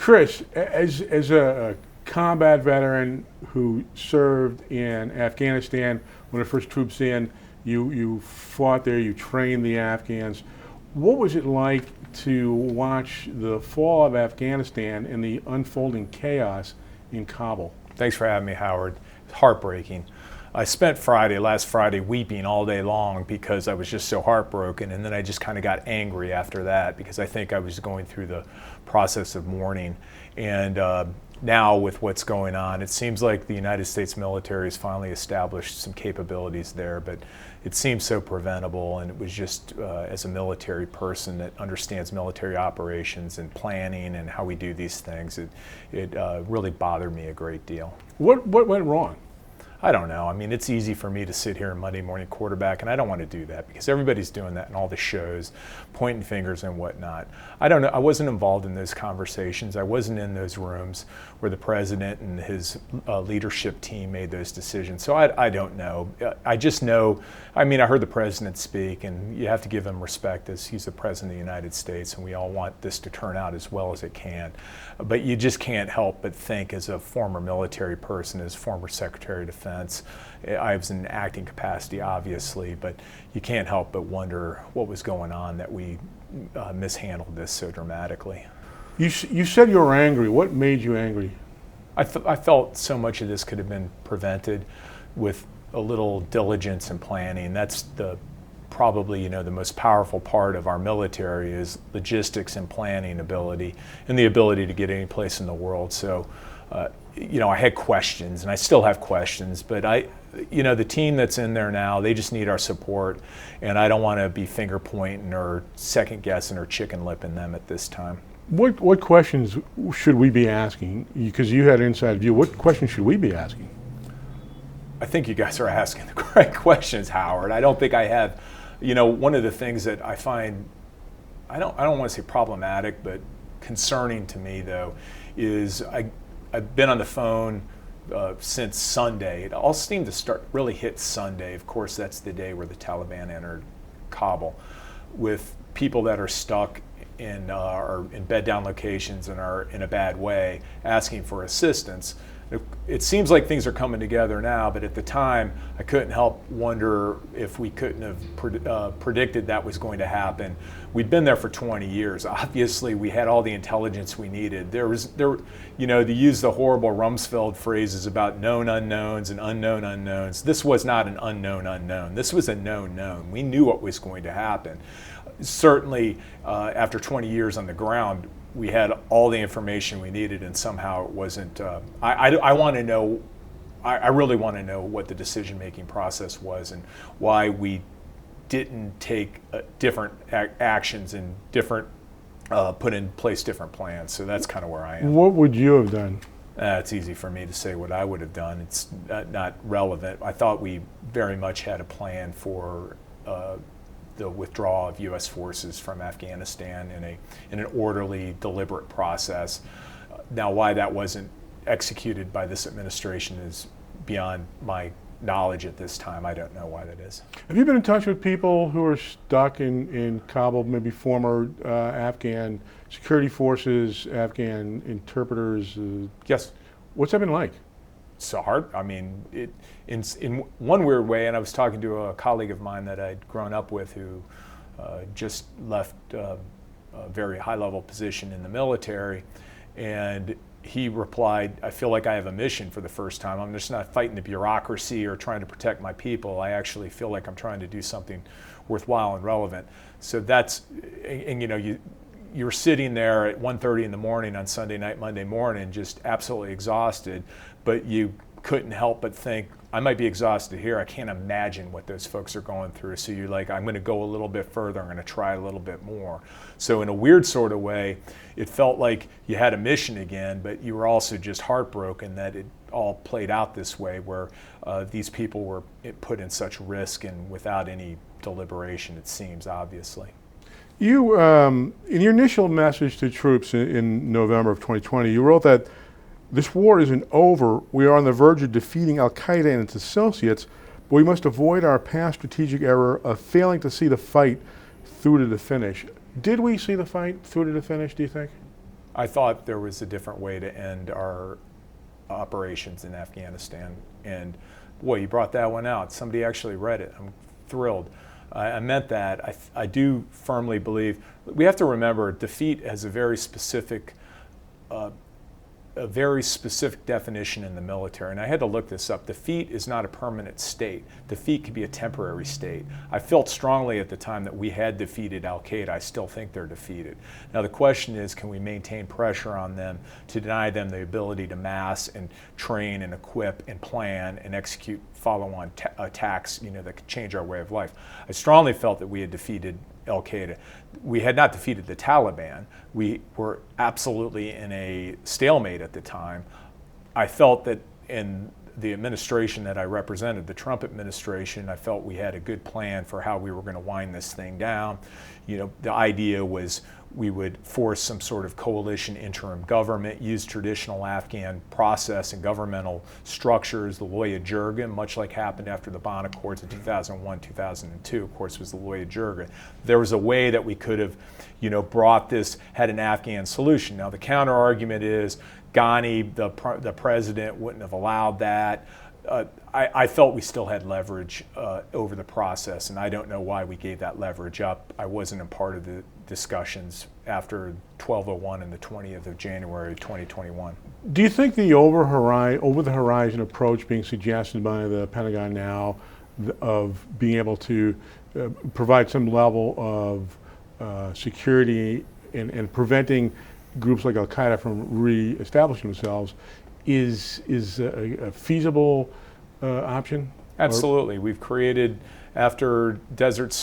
Chris, as a combat veteran who served in Afghanistan when the first troops in, you fought there, you trained the Afghans. What was it like to watch the fall of Afghanistan and the unfolding chaos in Kabul? Thanks for having me, Howard. It's heartbreaking. I spent last Friday, weeping all day long because I was just so heartbroken, and then I just kind of got angry after that because I think I was going through the process of mourning. And now with what's going on, it seems like the United States military has finally established some capabilities there, but it seems so preventable, and it was just as a military person that understands military operations and planning and how we do these things, it really bothered me a great deal. What went wrong? I don't know. I mean, it's easy for me to sit here and Monday morning quarterback, and I don't want to do that because everybody's doing that in all the shows, pointing fingers and whatnot. I don't know. I wasn't involved in those conversations. I wasn't in those rooms where the president and his leadership team made those decisions. So I don't know. I just know, I mean, I heard the president speak, and you have to give him respect as he's the president of the United States, and we all want this to turn out as well as it can. But you just can't help but think, as a former military person, as former Secretary of Defense, I was in an acting capacity, obviously, but you can't help but wonder what was going on that we mishandled this so dramatically. You said you were angry. What made you angry? I felt so much of this could have been prevented with a little diligence and planning. That's probably the most powerful part of our military is logistics and planning ability and the ability to get any place in the world. So I had questions, and I still have questions, but the team that's in there now, they just need our support, and I don't want to be finger pointing or second guessing or chicken lipping them at this time. What questions should we be asking? Because you had an inside view. What questions should we be asking? I think you guys are asking the right questions, Howard. I don't think I have, one of the things that I find, I don't want to say problematic, but concerning to me though, is I've been on the phone since Sunday. It all seemed to really hit Sunday. Of course, that's the day where the Taliban entered Kabul, with people that are stuck are in bed down locations and are in a bad way asking for assistance. It seems like things are coming together now, but at the time I couldn't help wonder if we couldn't have predicted that was going to happen. We'd been there for 20 years. Obviously we had all the intelligence we needed. To use the horrible Rumsfeld phrases about known unknowns and unknown unknowns, this was not an unknown unknown. This was a known known. We knew what was going to happen. Certainly after 20 years on the ground, we had all the information we needed, and somehow it wasn't. I want to know. I really want to know what the decision-making process was and why we didn't take different actions and put in place different plans. So that's kind of where I am. What would you have done? It's easy for me to say what I would have done. It's not relevant. I thought we very much had a plan for the withdrawal of U.S. forces from Afghanistan in an orderly, deliberate process. Now, why that wasn't executed by this administration is beyond my knowledge at this time. I don't know why that is. Have you been in touch with people who are stuck in Kabul, maybe former Afghan security forces, Afghan interpreters? Yes. What's that been like? It's hard. I mean, in one weird way, and I was talking to a colleague of mine that I'd grown up with who just left a very high-level position in the military, and he replied, I feel like I have a mission for the first time. I'm just not fighting the bureaucracy or trying to protect my people. I actually feel like I'm trying to do something worthwhile and relevant. So that's, and you're sitting there at 1:30 in the morning on Sunday night, Monday morning, just absolutely exhausted, but you couldn't help but think, I might be exhausted here. I can't imagine what those folks are going through. So you're like, I'm going to go a little bit further. I'm going to try a little bit more. So in a weird sort of way, it felt like you had a mission again, but you were also just heartbroken that it all played out this way, where these people were put in such risk and without any deliberation, it seems, obviously. You, in your initial message to troops in November of 2020, you wrote that this war isn't over. We are on the verge of defeating al-Qaida and its associates, but we must avoid our past strategic error of failing to see the fight through to the finish. Did we see the fight through to the finish, do you think? I thought there was a different way to end our operations in Afghanistan. And boy, you brought that one out. Somebody actually read it. I'm thrilled. I meant that. I do firmly believe, we have to remember, defeat has a very specific definition in the military, and I had to look this up. Defeat is not a permanent state. Defeat can be a temporary state. I felt strongly at the time that we had defeated al-Qaida. I still think they're defeated. Now the question is, can we maintain pressure on them to deny them the ability to mass and train and equip and plan and execute follow-on attacks, that could change our way of life? I strongly felt that we had defeated al-Qaida. We had not defeated the Taliban. We were absolutely in a stalemate at the time. I felt that in the administration that I represented, the Trump administration, I felt we had a good plan for how we were going to wind this thing down. The idea was we would force some sort of coalition interim government, use traditional Afghan process and governmental structures, the Loya Jirga, much like happened after the Bonn Accords in 2001, 2002, of course, was the Loya Jirga. There was a way that we could have, brought this, had an Afghan solution. Now, the counter argument is Ghani, the president, wouldn't have allowed that. I felt we still had leverage over the process, and I don't know why we gave that leverage up. I wasn't a part of the discussions after 1201 and the 20th of January 2021. Do you think the over-the-horizon approach being suggested by the Pentagon now of being able to provide some level of security and preventing groups like al-Qaida from re-establishing themselves is a feasible option? Absolutely. We've created, after Desert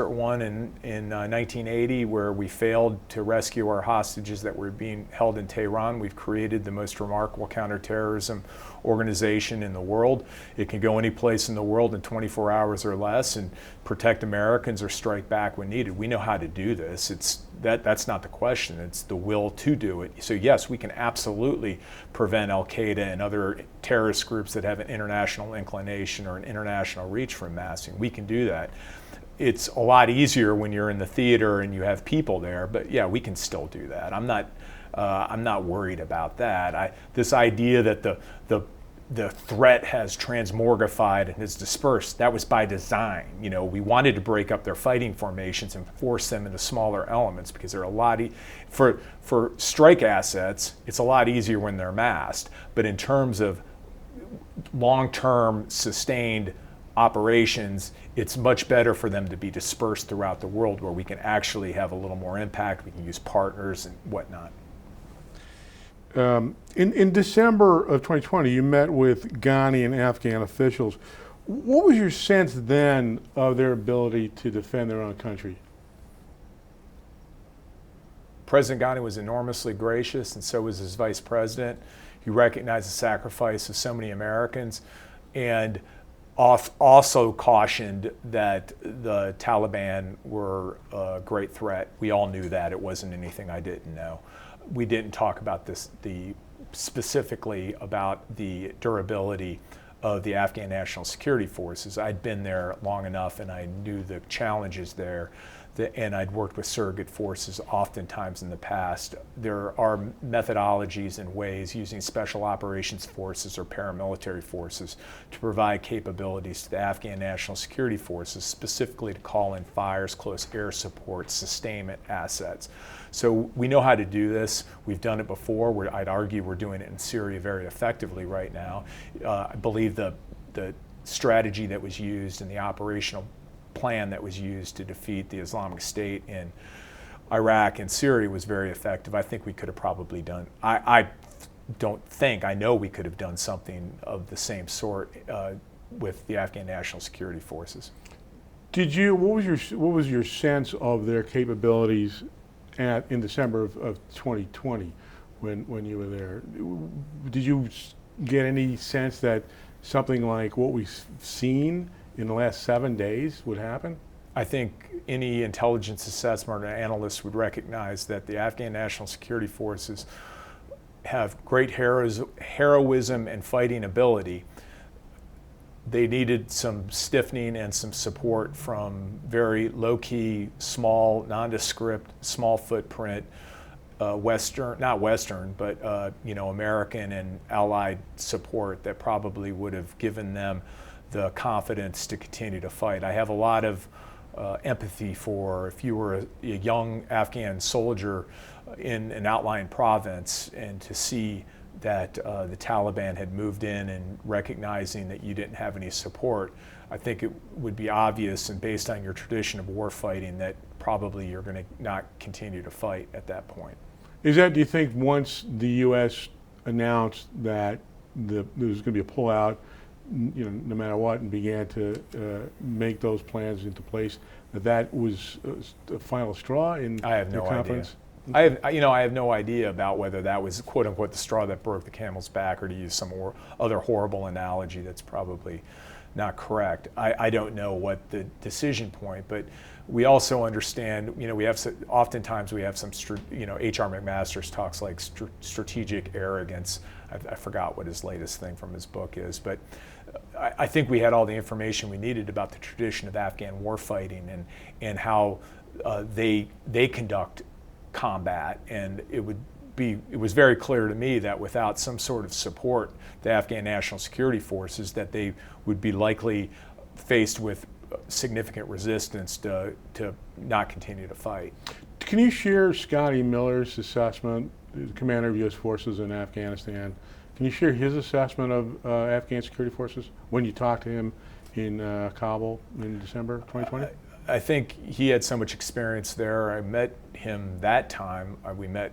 One in 1980, where we failed to rescue our hostages that were being held in Tehran, we've created the most remarkable counterterrorism organization in the world. It can go any place in the world in 24 hours or less and protect Americans or strike back when needed. We know how to do this. That's not the question. It's the will to do it. So yes, we can absolutely prevent al-Qaida and other terrorist groups that have an international inclination or an international reach from massing. We can do that. It's a lot easier when you're in the theater and you have people there, but yeah, we can still do that. I'm not worried about that. This idea that the threat has transmorgified and has dispersed, that was by design. We wanted to break up their fighting formations and force them into smaller elements because they're a lot for strike assets, it's a lot easier when they're massed. But in terms of long-term sustained operations, it's much better for them to be dispersed throughout the world where we can actually have a little more impact. We can use partners and whatnot. In December of 2020, you met with Ghani and Afghan officials. What was your sense then of their ability to defend their own country? President Ghani was enormously gracious, and so was his vice president. He recognized the sacrifice of so many Americans and also cautioned that the Taliban were a great threat. We all knew that. It wasn't anything I didn't know. We didn't talk about specifically about the durability of the Afghan National Security Forces. I'd been there long enough and I knew the challenges there, and I'd worked with surrogate forces oftentimes in the past. There are methodologies and ways using special operations forces or paramilitary forces to provide capabilities to the Afghan National Security Forces, specifically to call in fires, close air support, sustainment assets. So we know how to do this. We've done it before. I'd argue we're doing it in Syria very effectively right now. I believe the strategy that was used and the operational plan that was used to defeat the Islamic State in Iraq and Syria was very effective. I think we could have probably done, I know we could have done something of the same sort with the Afghan National Security Forces. What was your sense of their capabilities in December of 2020 when you were there? Did you get any sense that something like what we've seen in the last 7 days would happen? I think any intelligence assessment or analyst would recognize that the Afghan National Security Forces have great heroism and fighting ability. they needed some stiffening and some support from very low-key, small, nondescript, small footprint, not Western, but American and Allied support that probably would have given them the confidence to continue to fight. I have a lot of empathy for if you were a young Afghan soldier in an outlying province and to see that the Taliban had moved in and recognizing that you didn't have any support. I think it would be obvious, and based on your tradition of war fighting, that probably you're going to not continue to fight at that point. Do you think, once the U.S. announced that there was going to be a pullout, no matter what, and began to make those plans into place, that was the final straw in I have no confidence? idea. I have no idea about whether that was "quote unquote" the straw that broke the camel's back, or to use some other horrible analogy that's probably not correct. I don't know what the decision point, but we also understand. Oftentimes we have some. H.R. McMaster's talks like strategic arrogance. I forgot what his latest thing from his book is, but I think we had all the information we needed about the tradition of Afghan war fighting and how they conduct combat, and it was very clear to me that without some sort of support, the Afghan National Security Forces, that they would be likely faced with significant resistance to not continue to fight. Can you share Scotty Miller's assessment, the commander of U.S. forces in Afghanistan? Can you share his assessment of Afghan security forces when you talked to him in Kabul in December 2020? I think he had so much experience there. I met him that time. We met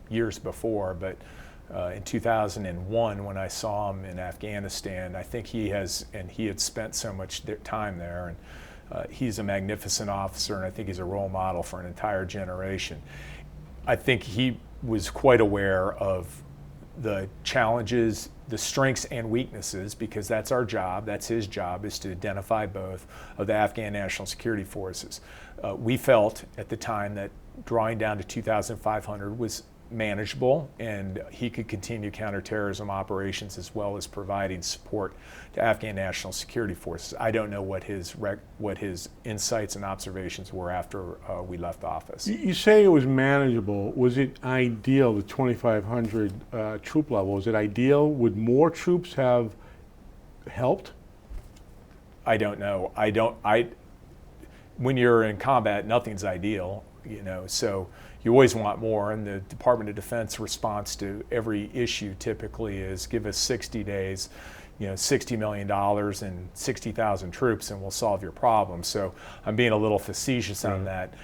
years before, but in 2001 when I saw him in Afghanistan, I think he had spent so much time there, and he's a magnificent officer, and I think he's a role model for an entire generation. I think he was quite aware of the challenges, the strengths and weaknesses, because that's our job, that's his job, is to identify both of the Afghan National Security Forces. We felt at the time that drawing down to 2,500 was manageable, and he could continue counterterrorism operations as well as providing support to Afghan National Security Forces. I don't know what his insights and observations were after we left office. You say it was manageable. Was it ideal, the 2,500 troop level? Was it ideal? Would more troops have helped? I don't know. When you're in combat, nothing's ideal, so you always want more, and the Department of Defense response to every issue typically is give us 60 days, $60 million and 60,000 troops, and we'll solve your problem. So I'm being a little facetious on that.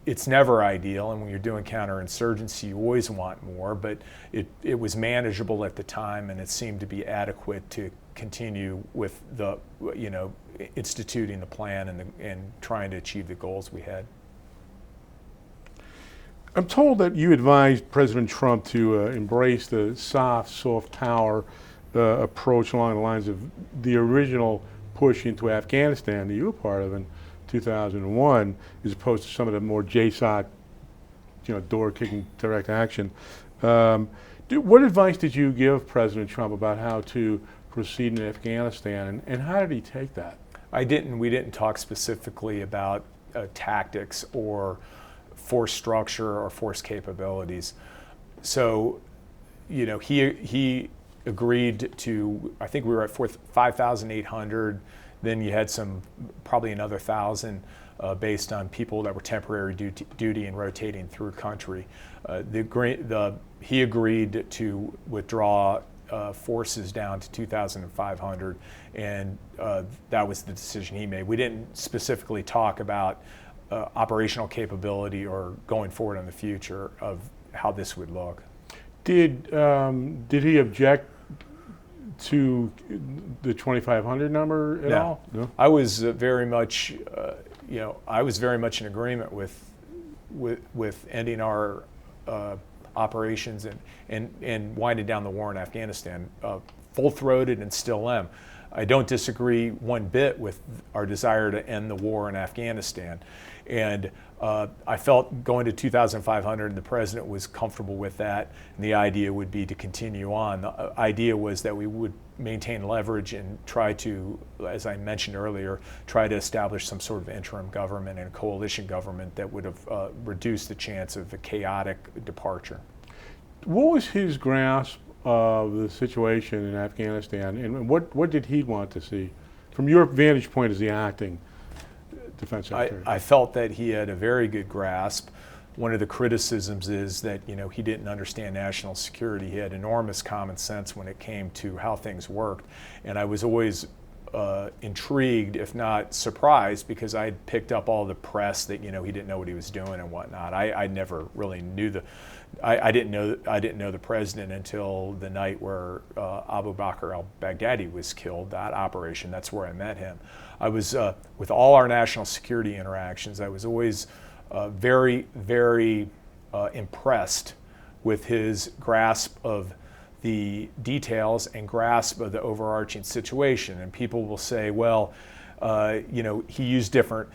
It's never ideal, and when you're doing counterinsurgency, you always want more, but it was manageable at the time, and it seemed to be adequate to continue with the, instituting the plan and trying to achieve the goals we had. I'm told that you advised President Trump to embrace the soft power approach along the lines of the original push into Afghanistan that you were part of in 2001, as opposed to some of the more JSOC, door-kicking direct action. What advice did you give President Trump about how to proceed in Afghanistan, and how did he take that? We didn't talk specifically about tactics or force structure or force capabilities. So, he agreed to, I think we were at 5,800, then you had probably another 1,000 based on people that were temporary duty and rotating through country. He agreed to withdraw forces down to 2,500, and that was the decision he made. We didn't specifically talk about operational capability or going forward in the future of how this would look. Did he object to the 2,500 number at all? No. I was very much, in agreement with ending our operations and winding down the war in Afghanistan, full-throated, and still am. I don't disagree one bit with our desire to end the war in Afghanistan. And I felt going to 2,500, the president was comfortable with that, and the idea would be to continue on. The idea was that we would maintain leverage and try to, as I mentioned earlier, try to establish some sort of interim government and coalition government that would have reduced the chance of a chaotic departure. What was his grasp of the situation in Afghanistan, and what did he want to see? From your vantage point as the acting defense secretary. I felt that he had a very good grasp. One of the criticisms is that he didn't understand national security. He had enormous common sense when it came to how things worked, and I was always intrigued, if not surprised, because I had picked up all the press that he didn't know what he was doing and whatnot. I never really knew I didn't know the president until the night where Abu Bakr al-Baghdadi was killed. That operation, that's where I met him. I was with all our national security interactions. I was always very, very impressed with his grasp of the details and grasp of the overarching situation. And people will say, well, he used different,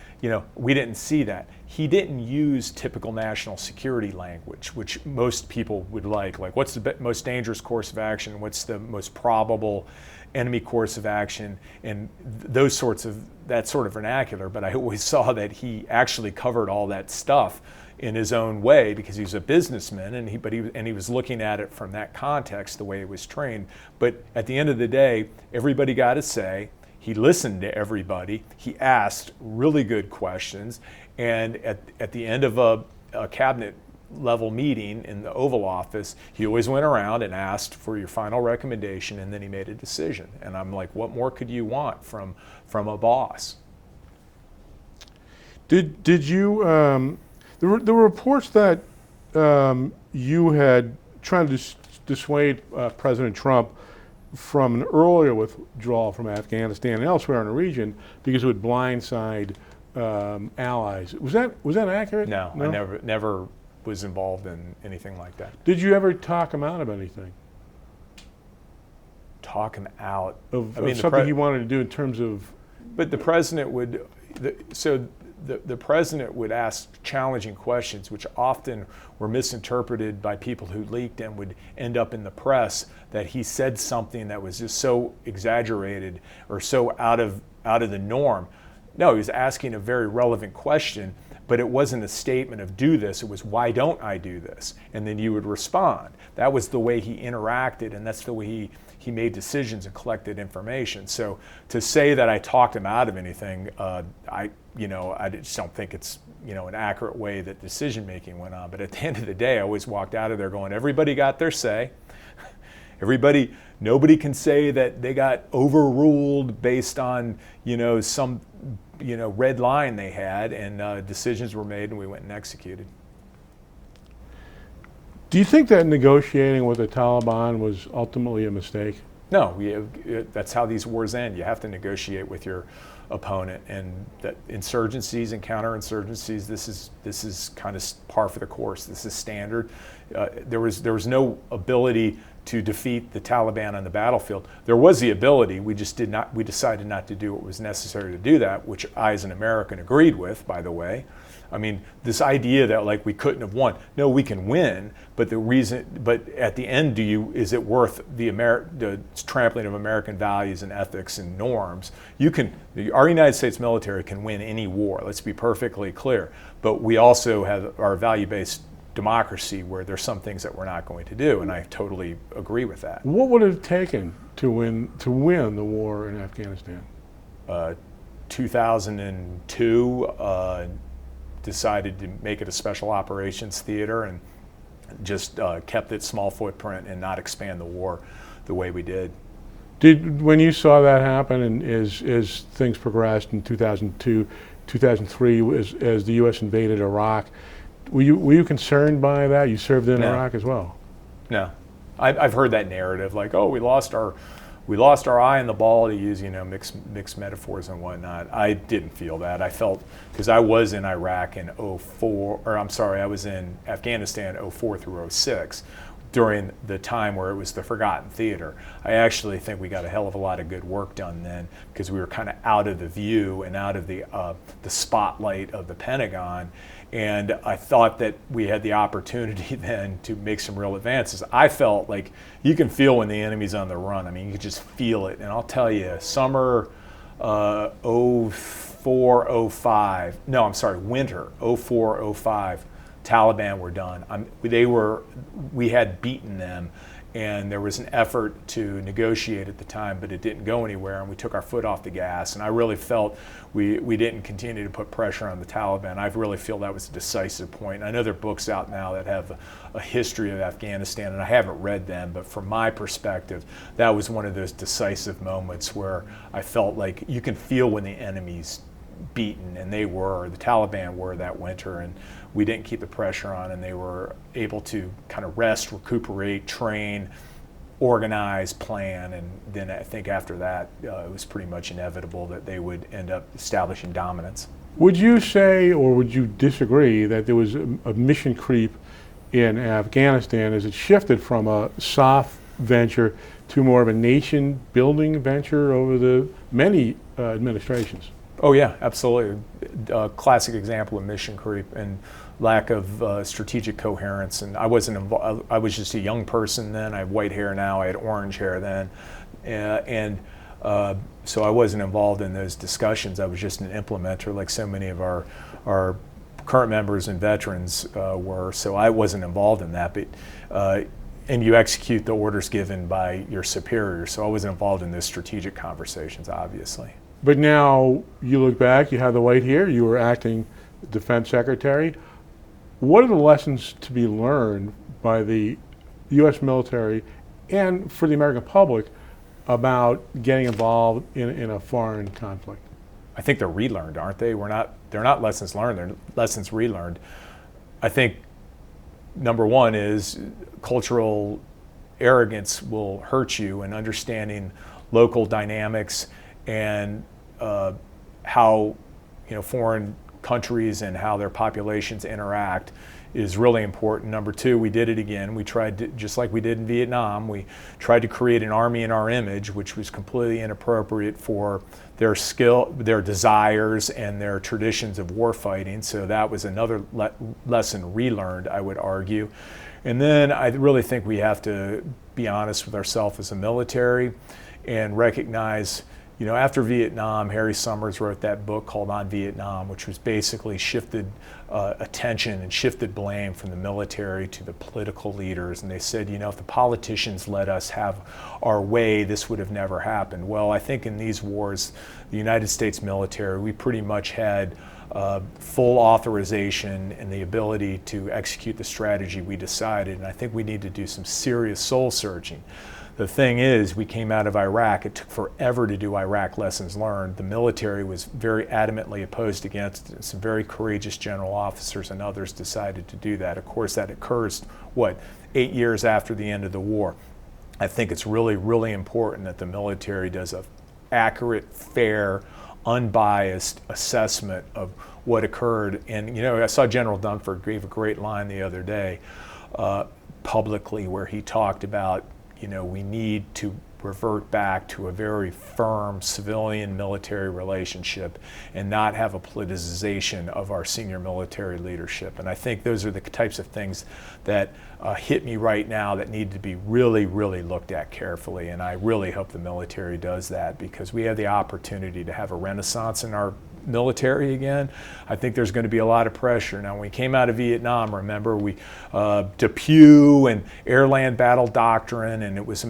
we didn't see that. He didn't use typical national security language, which most people would like what's the most dangerous course of action, what's the most probable enemy course of action, and that sort of vernacular. But I always saw that he actually covered all that stuff in his own way because he's a businessman, and he was looking at it from that context, the way he was trained. But at the end of the day, everybody got a say. He listened to everybody. He asked really good questions, and at the end of a cabinet level meeting in the Oval Office, he always went around and asked for your final recommendation, and then he made a decision. And I'm like, what more could you want from a boss? Did you? There were reports that you had tried to dissuade President Trump from an earlier withdrawal from Afghanistan and elsewhere in the region because it would blindside allies. Was that accurate? No, I never was involved in anything like that. Did you ever talk him out of anything? Talk him out of something he wanted to do in terms of? But the president would. The president would ask challenging questions, which often were misinterpreted by people who leaked and would end up in the press that he said something that was just so exaggerated or so out of the norm. No, he was asking a very relevant question, but it wasn't a statement of do this. It was, why don't I do this? And then you would respond. That was the way he interacted, and that's the way he made decisions and collected information. So to say that I talked him out of anything, I just don't think it's an accurate way that decision making went on. But at the end of the day, I always walked out of there going, everybody got their say. Nobody can say that they got overruled based on some red line they had, and decisions were made and we went and executed. Do you think that negotiating with the Taliban was ultimately a mistake? No, that's how these wars end. You have to negotiate with your opponent, and that insurgencies and counterinsurgencies, this is kind of par for the course. This is standard. There was no ability to defeat the Taliban on the battlefield. There was the ability. We decided not to do what was necessary to do that, which I, as an American, agreed with, by the way. I mean, this idea that we couldn't have won. No, we can win, but at the end, is it worth the trampling of American values and ethics and norms? Our United States military can win any war. Let's be perfectly clear. But we also have our value-based democracy where there's some things that we're not going to do, and I totally agree with that. What would it have taken to win the war in Afghanistan? 2002. Decided to make it a special operations theater and just kept it small footprint and not expand the war the way we did. When you saw that happen, and as things progressed in 2002, 2003, as the U.S. invaded Iraq, were you concerned by that? You served in Iraq as well. No, I've heard that narrative, we lost our eye on the ball, to use mixed metaphors and whatnot. I didn't feel that. I felt, because I was in Iraq in I was in Afghanistan 04 through 06. during the time where it was the forgotten theater. I actually think we got a hell of a lot of good work done then because we were kind of out of the view and out of the spotlight of the Pentagon. And I thought that we had the opportunity then to make some real advances. I felt like you can feel when the enemy's on the run. I mean, you can just feel it. And I'll tell you, summer 04, 05, no, I'm sorry, winter 04, 05, Taliban were done. We had beaten them, and there was an effort to negotiate at the time, but it didn't go anywhere, and we took our foot off the gas. And I really felt we didn't continue to put pressure on the Taliban. I really feel that was a decisive point. I know there are books out now that have a history of Afghanistan, and I haven't read them, but from my perspective, that was one of those decisive moments where I felt like you can feel when the enemy's beaten, and the Taliban were that winter, and we didn't keep the pressure on, and they were able to kind of rest, recuperate, train, organize, plan, and then I think after that it was pretty much inevitable that they would end up establishing dominance. Would you say, or would you disagree, that there was a mission creep in Afghanistan as it shifted from a soft venture to more of a nation-building venture over the many administrations? Oh yeah, absolutely. Classic example of mission creep and lack of strategic coherence. And I wasn't involved. I was just a young person then. I have white hair now. I had orange hair then, so I wasn't involved in those discussions. I was just an implementer, like so many of our current members and veterans were. So I wasn't involved in that. But and you execute the orders given by your superior. So I wasn't involved in those strategic conversations, obviously. But now you look back, you have the white hair, you were acting defense secretary. What are the lessons to be learned by the U.S. military and for the American public about getting involved in a foreign conflict? I think they're relearned, aren't they? They're not lessons learned, they're lessons relearned. I think number one is cultural arrogance will hurt you, and understanding local dynamics and how foreign countries and how their populations interact is really important. Number two, we did it again. We tried to, just like we did in Vietnam, we tried to create an army in our image, which was completely inappropriate for their skill, their desires, and their traditions of war fighting. So that was another lesson relearned, I would argue. And then I really think we have to be honest with ourselves as a military and recognize, after Vietnam, Harry Summers wrote that book called On Vietnam, which was basically shifted attention and shifted blame from the military to the political leaders. And they said, if the politicians let us have our way, this would have never happened. Well, I think in these wars, the United States military, we pretty much had full authorization and the ability to execute the strategy we decided. And I think we need to do some serious soul searching. The thing is, we came out of Iraq. It took forever to do Iraq lessons learned. The military was very adamantly opposed against it. Some very courageous general officers and others decided to do that. Of course, that occurs, 8 years after the end of the war. I think it's really, really important that the military does an accurate, fair, unbiased assessment of what occurred. And, I saw General Dunford gave a great line the other day publicly where he talked about, we need to revert back to a very firm civilian-military relationship and not have a politicization of our senior military leadership. And I think those are the types of things that hit me right now that need to be really, really looked at carefully. And I really hope the military does that, because we have the opportunity to have a renaissance in our military again. I think there's going to be a lot of pressure. Now, when we came out of Vietnam, remember, we Depew and air-land battle doctrine, and it was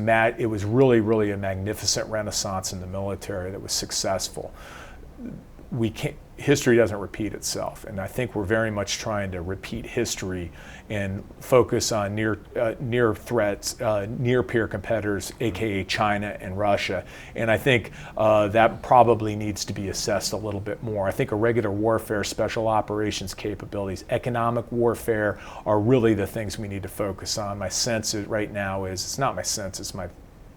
really, really a magnificent renaissance in the military that was successful. History doesn't repeat itself, and I think we're very much trying to repeat history and focus on near threats, near peer competitors, aka China and Russia. And I think that probably needs to be assessed a little bit more. I think irregular warfare, special operations capabilities, economic warfare are really the things we need to focus on. My sense right now is, it's not my sense, it's my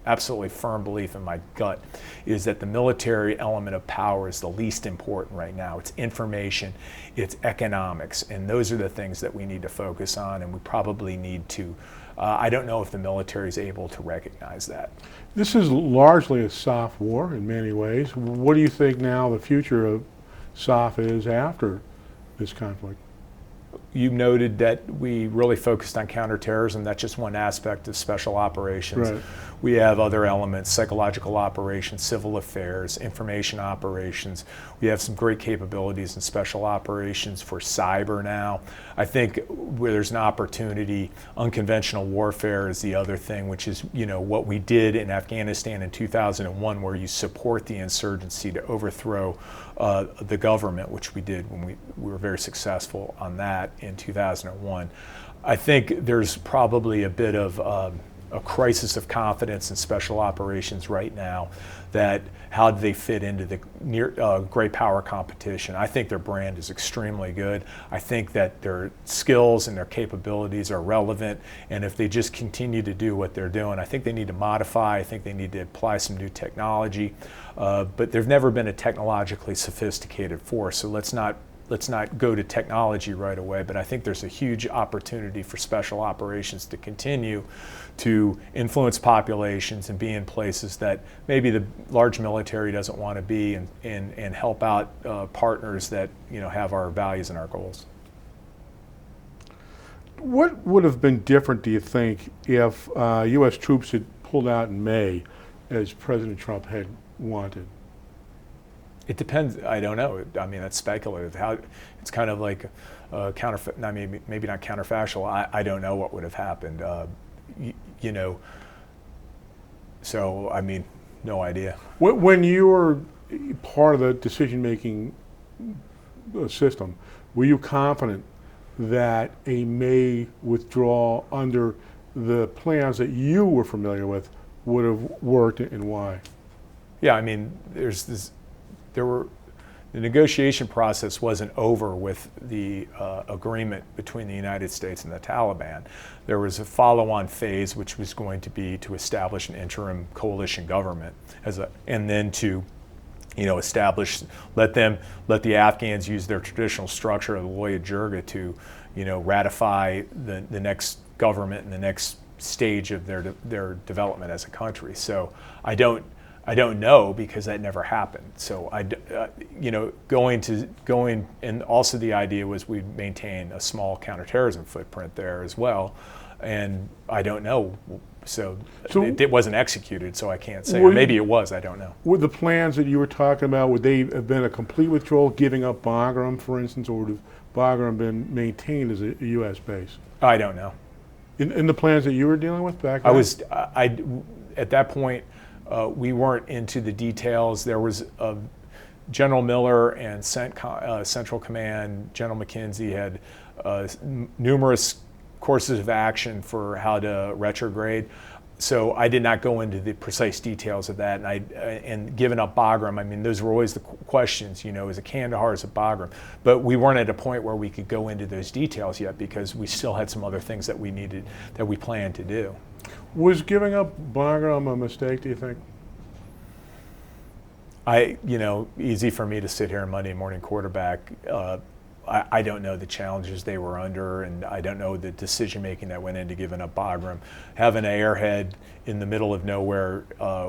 absolutely firm belief in my gut, is that the military element of power is the least important right now. It's information, it's economics, and those are the things that we need to focus on, and we probably need to. I don't know if the military is able to recognize that. This is largely a soft war in many ways. What do you think now the future of SOF is after this conflict? You noted that we really focused on counterterrorism. That's just one aspect of special operations. Right. We have other elements: psychological operations, civil affairs, information operations. We have some great capabilities in special operations for cyber now. I think where there's an opportunity, unconventional warfare is the other thing, which is, you know, what we did in Afghanistan in 2001, where you support the insurgency to overthrow the government, which we did when we were very successful on that in 2001. I think there's probably a bit of a crisis of confidence in special operations right now, that how do they fit into the great power competition. I think their brand is extremely good. I think that their skills and their capabilities are relevant, and if they just continue to do what they're doing, I think they need to modify. I think they need to apply some new technology, but they've never been a technologically sophisticated force, so let's not go to technology right away, but I think there's a huge opportunity for special operations to continue to influence populations and be in places that maybe the large military doesn't want to be, and help out partners that, you know, have our values and our goals. What would have been different, do you think, if U.S. troops had pulled out in May, as President Trump had wanted? It depends. I don't know. I mean, that's speculative. It's kind of like maybe not counterfactual. I don't know what would have happened. You know. So I mean, no idea. When you were part of the decision-making system, were you confident that a May withdrawal under the plans that you were familiar with would have worked, and why? Yeah, I mean, the negotiation process wasn't over with the agreement between the United States and the Taliban. There was a follow-on phase, which was going to be to establish an interim coalition government, and then to, you know, let the Afghans use their traditional structure of the Loya Jirga to, you know, ratify the next government and the next stage of their development as a country. So I don't know, because that never happened. So you know, going, and also the idea was we'd maintain a small counterterrorism footprint there as well, and I don't know. So it wasn't executed, so I can't say. Or maybe it was. I don't know. Would the plans that you were talking about, would they have been a complete withdrawal, giving up Bagram, for instance, or would have Bagram been maintained as a U.S. base? I don't know. In the plans that you were dealing with back then? At that point. We weren't into the details. There was General Miller and Central Command, General McKenzie had numerous courses of action for how to retrograde. So I did not go into the precise details of that. And giving up Bagram, I mean, those were always the questions, you know, is it Kandahar, is it Bagram? But we weren't at a point where we could go into those details yet, because we still had some other things that we planned to do. Was giving up Bagram a mistake, do you think? Easy for me to sit here and Monday morning quarterback. I don't know the challenges they were under, and I don't know the decision making that went into giving up Bagram. Having an airhead in the middle of nowhere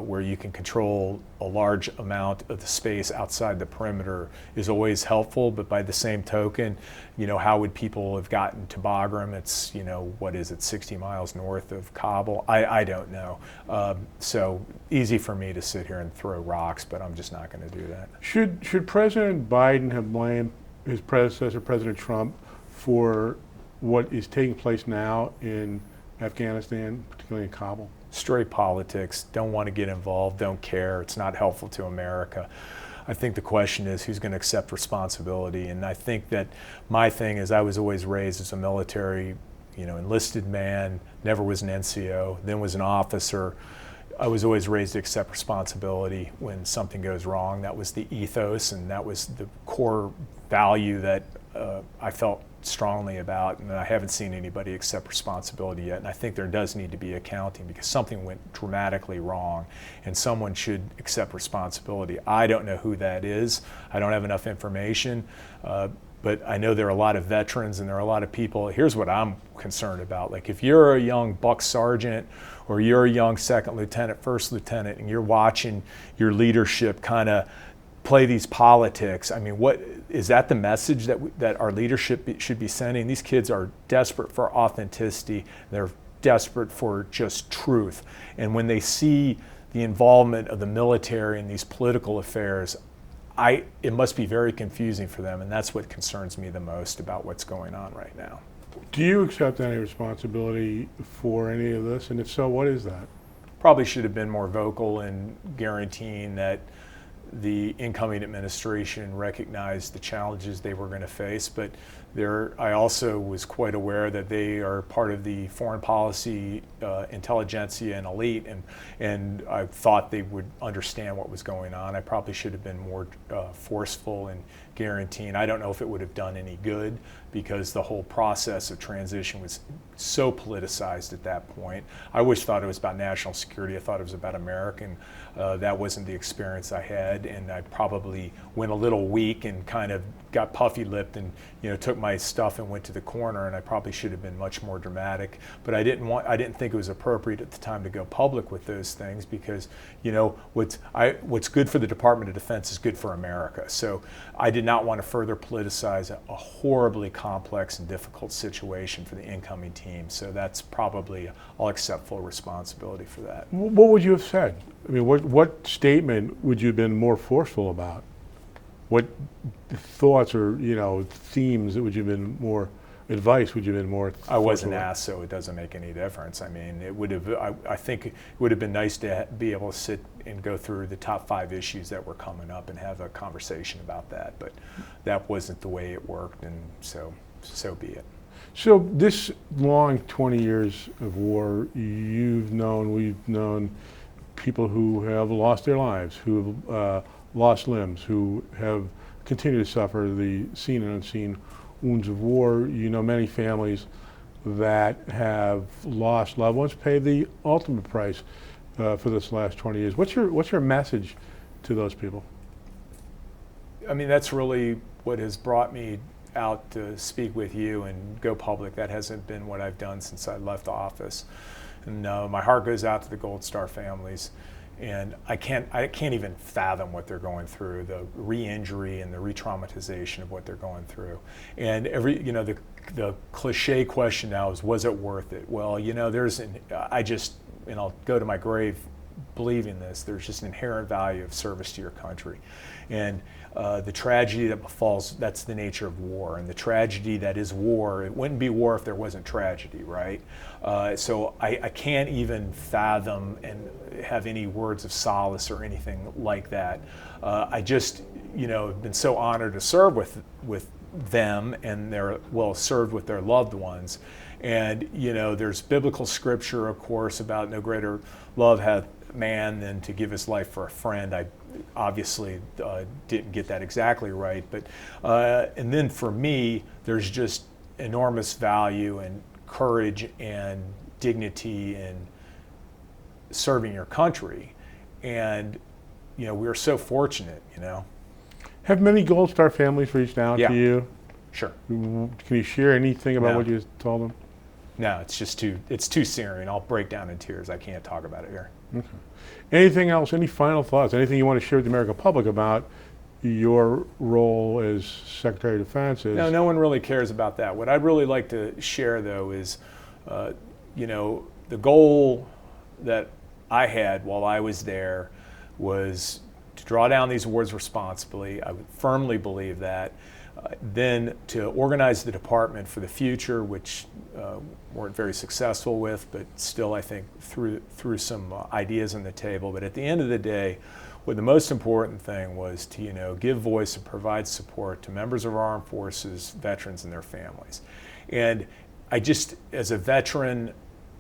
where you can control a large amount of the space outside the perimeter is always helpful, but by the same token, you know, how would people have gotten to Bagram? It's, you know, what is it, 60 miles north of Kabul? I don't know. So easy for me to sit here and throw rocks, but I'm just not going to do that. Should President Biden have blamed his predecessor, President Trump, for what is taking place now in Afghanistan, particularly in Kabul? Straight politics. Don't want to get involved, don't care. It's not helpful to America. I think the question is who's going to accept responsibility. And I think that my thing is I was always raised as a military, you know, enlisted man, never was an NCO, then was an officer. I was always raised to accept responsibility when something goes wrong. That was the ethos, and that was the core value that I felt strongly about, and I haven't seen anybody accept responsibility yet. And I think there does need to be accounting because something went dramatically wrong and someone should accept responsibility. I don't know who that is. I don't have enough information, but I know there are a lot of veterans and there are a lot of people. Here's what I'm concerned about. Like if you're a young buck sergeant or you're a young second lieutenant, first lieutenant, and you're watching your leadership kind of play these politics, I mean, what is that the message that our leadership should be sending? These kids are desperate for authenticity. They're desperate for just truth. And when they see the involvement of the military in these political affairs, it must be very confusing for them, and that's what concerns me the most about what's going on right now. Do you accept any responsibility for any of this? And if so, what is that? Probably should have been more vocal in guaranteeing that the incoming administration recognized the challenges they were going to face, but I also was quite aware that they are part of the foreign policy intelligentsia and elite, and I thought they would understand what was going on. I probably should have been more forceful in guaranteeing. I don't know if it would have done any good because the whole process of transition was so politicized at that point. I always thought it was about national security. I thought it was about American. That wasn't the experience I had, and I probably went a little weak and kind of got puffy-lipped and took my stuff and went to the corner, and I probably should have been much more dramatic. But I didn't think it was appropriate at the time to go public with those things because what's good for the Department of Defense is good for America. So I did not want to further politicize a horribly complex and difficult situation for the incoming team. So that's probably, I'll accept full responsibility for that. What would you have said? I mean, what statement would you have been more forceful about? What thoughts or themes that would you have been more advice? Would you have been more? I wasn't asked, so it doesn't make any difference. I mean, it would have. I think it would have been nice to be able to sit and go through the top 5 issues that were coming up and have a conversation about that. But that wasn't the way it worked, and so be it. So this long 20 years of war, we've known people who have lost their lives, who have lost limbs, who have continued to suffer the seen and unseen wounds of war. Many families that have lost loved ones pay the ultimate price for this last 20 years. What's your message to those people? I mean, that's really what has brought me out to speak with you and go public. That hasn't been what I've done since I left office. And my heart goes out to the Gold Star families. And I can't even fathom what they're going through, the re-injury and the re-traumatization of what they're going through. And the cliche question now is, was it worth it? Well, I'll go to my grave believing this, there's just an inherent value of service to your country. And the tragedy that befalls, that's the nature of war. And the tragedy that is war, it wouldn't be war if there wasn't tragedy, right? So I can't even fathom and have any words of solace or anything like that. I just, have been so honored to serve with them, and they're served with their loved ones. And, there's biblical scripture, of course, about no greater love hath man than to give his life for a friend. I obviously didn't get that exactly right, but and then for me, there's just enormous value and courage and dignity in serving your country, and we're so fortunate. Have many Gold Star families reached out to you? Sure. Can you share anything about what you told them? No, it's too searing. I'll break down in tears. I can't talk about it here. Okay. Anything else? Any final thoughts? Anything you want to share with the American public about your role as Secretary of Defense? No one really cares about that. What I'd really like to share, though, is the goal that I had while I was there was to draw down these awards responsibly. I would firmly believe that. Then to organize the department for the future, which weren't very successful with, but still I think threw some ideas on the table. But at the end of the day, what the most important thing was to give voice and provide support to members of our armed forces, veterans, and their families. And I just, as a veteran,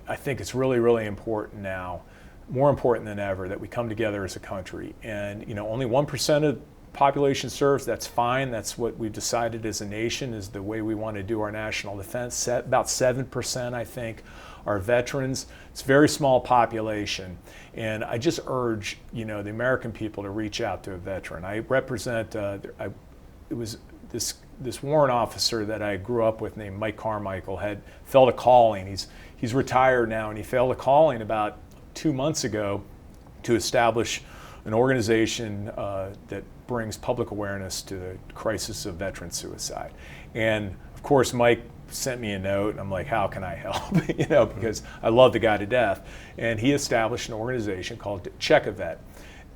I think it's really, really important now, more important than ever, that we come together as a country. And only 1% of population serves, that's fine. That's what we've decided as a nation is the way we want to do our national defense. About 7%, I think, are veterans. It's a very small population. And I just urge, the American people to reach out to a veteran. I represent, it was this warrant officer that I grew up with named Mike Carmichael had felt a calling. He's retired now, and he felt a calling about 2 months ago to establish an organization that brings public awareness to the crisis of veteran suicide. And of course, Mike sent me a note, and I'm like, how can I help? Because I love the guy to death. And he established an organization called Check-A-Vet,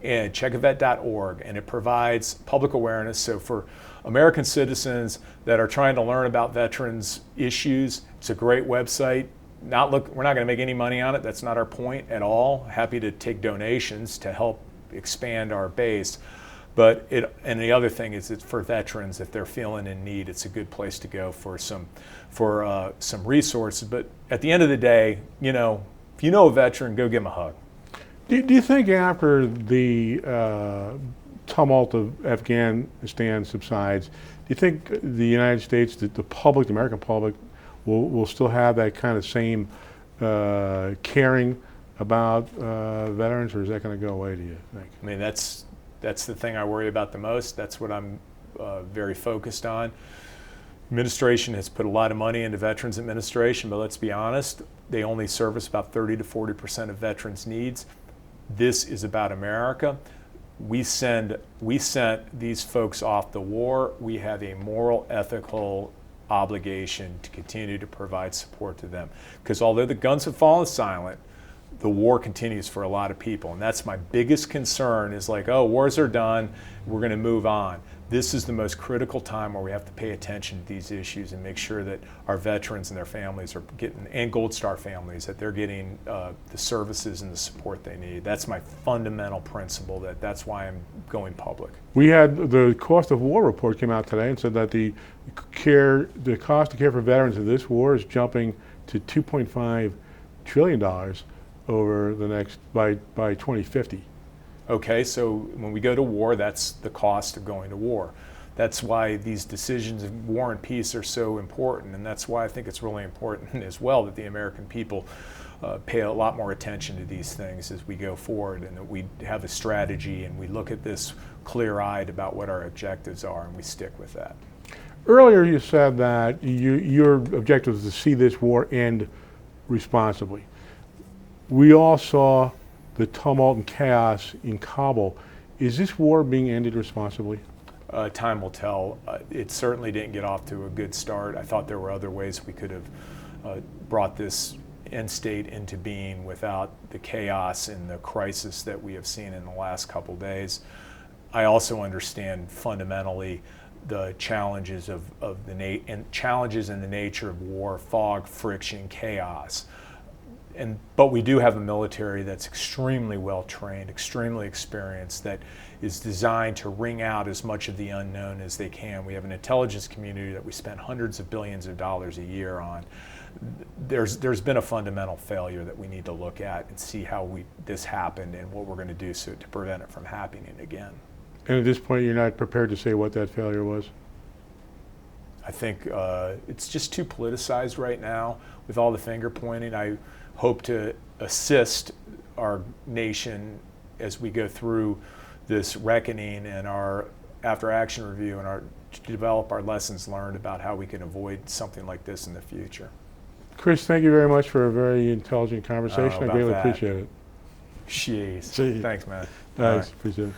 and checkavet.org, and it provides public awareness. So for American citizens that are trying to learn about veterans issues, it's a great website. We're not going to make any money on it. That's not our point at all. Happy to take donations to help expand our base. And the other thing is, it's for veterans. If they're feeling in need, it's a good place to go for some resources. But at the end of the day, if you know a veteran, go give them a hug. Do you think after the tumult of Afghanistan subsides, do you think the United States, the public, the American public, will still have that kind of same caring about veterans, or is that going to go away, do you think? I mean, that's the thing I worry about the most. That's what I'm very focused on. Administration has put a lot of money into Veterans Administration, but let's be honest, they only service about 30 to 40% of veterans' needs. This is about America. We sent these folks off the war. We have a moral, ethical obligation to continue to provide support to them. Because although the guns have fallen silent, the war continues for a lot of people. And that's my biggest concern is like, oh, wars are done, we're going to move on. This is the most critical time where we have to pay attention to these issues and make sure that our veterans and their families are getting, and Gold Star families, that they're getting the services and the support they need. That's my fundamental principle. That's why I'm going public. We had the cost of war report came out today and said that the cost of care for veterans of this war is jumping to $2.5 trillion over the next by 2050. Okay, so when we go to war, that's the cost of going to war. That's why these decisions of war and peace are so important, and that's why I think it's really important as well that the American people pay a lot more attention to these things as we go forward, and that we have a strategy and we look at this clear-eyed about what our objectives are, and we stick with that. Earlier you said that your objective is to see this war end responsibly. We all saw the tumult and chaos in Kabul. Is this war being ended responsibly? Time will tell. It certainly didn't get off to a good start. I thought there were other ways we could have brought this end state into being without the chaos and the crisis that we have seen in the last couple days. I also understand fundamentally the challenges challenges in the nature of war: fog, friction, chaos. But we do have a military that's extremely well trained, extremely experienced, that is designed to wring out as much of the unknown as they can. We have an intelligence community that we spend hundreds of billions of dollars a year on. There's been a fundamental failure that we need to look at and see how this happened and what we're going to do to prevent it from happening again. And at this point, you're not prepared to say what that failure was? I think it's just too politicized right now with all the finger pointing. I hope to assist our nation as we go through this reckoning and our after action review and to develop our lessons learned about how we can avoid something like this in the future. Chris, thank you very much for a very intelligent conversation. I greatly appreciate it. Jeez. Thanks, man. Thanks. Appreciate it.